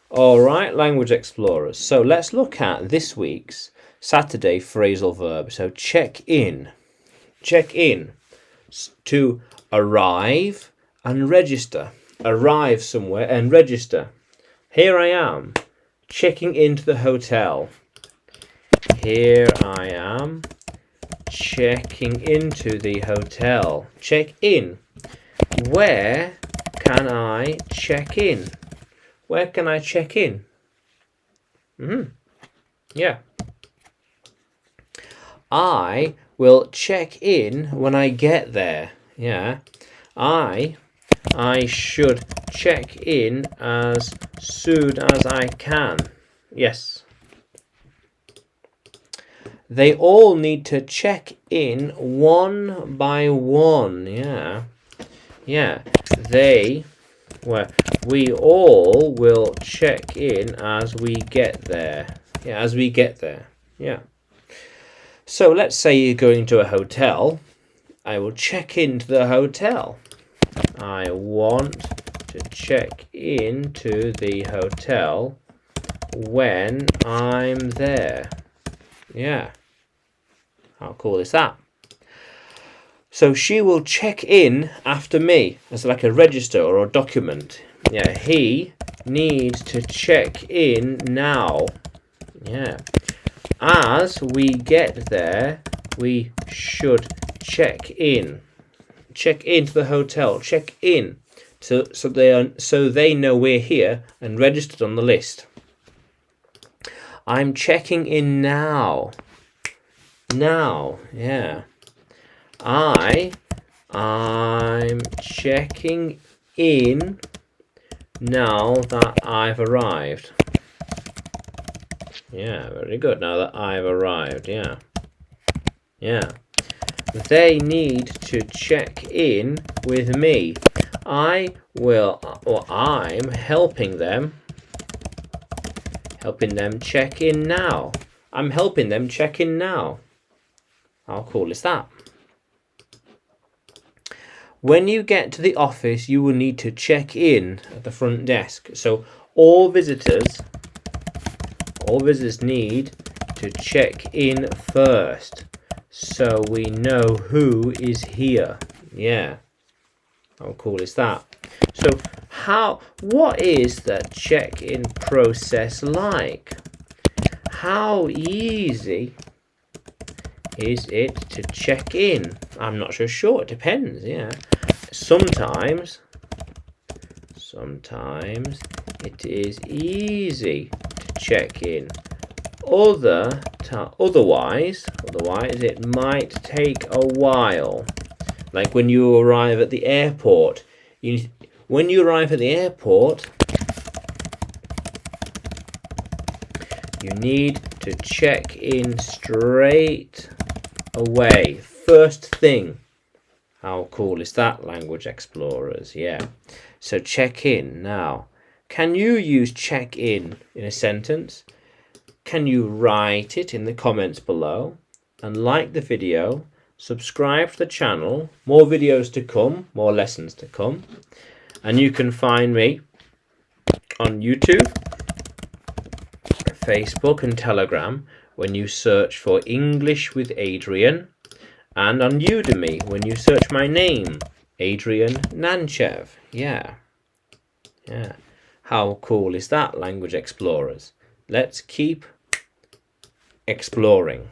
All right, language explorers. So let's look at this week's Saturday phrasal verb. So check in. Check in. To arrive and register. Arrive somewhere and register. Here I am, checking into the hotel. Here I am, checking into the hotel. Check in. Where can I check in? Where can I check in? Yeah. I will check in when I get there. Yeah. I should check in as soon as I can. Yes. They all need to check in one by one. Yeah. Yeah. We all will check in as we get there. Yeah, as we get there. Yeah. So let's say you're going to a hotel. I will check into the hotel. I want to check into the hotel when I'm there. Yeah. How cool is that? So she will check in after me as like a register or a document. Yeah, he needs to check in now. Yeah. As we get there, we should check in. Check into the hotel. Check in. So they know we're here and registered on the list. I'm checking in now. Now, yeah. I'm checking in now that I've arrived. Yeah, very good. Now that I've arrived, yeah. Yeah. They need to check in with me. I'm helping them check in now. I'm helping them check in now. How cool is that? When you get to the office, you will need to check in at the front desk. So all visitors need to check in first, so we know who is here. Yeah. How cool is that? So what is the check-in process like? How easy is it to check in? I'm not so sure. It depends, yeah. Sometimes it is easy to check in. Otherwise, it might take a while. Like when you arrive at the airport. When you arrive at the airport, you need to check in straight away. First thing. How cool is that, language explorers? Yeah. So check in now. Can you use check in a sentence? Can you write it in the comments below? And like the video, subscribe to the channel. More videos to come, more lessons to come. And you can find me on YouTube, Facebook and Telegram when you search for English with Adrian, and on Udemy when you search my name, Adrian Nanchev. Yeah. How cool is that, language explorers? Let's keep exploring.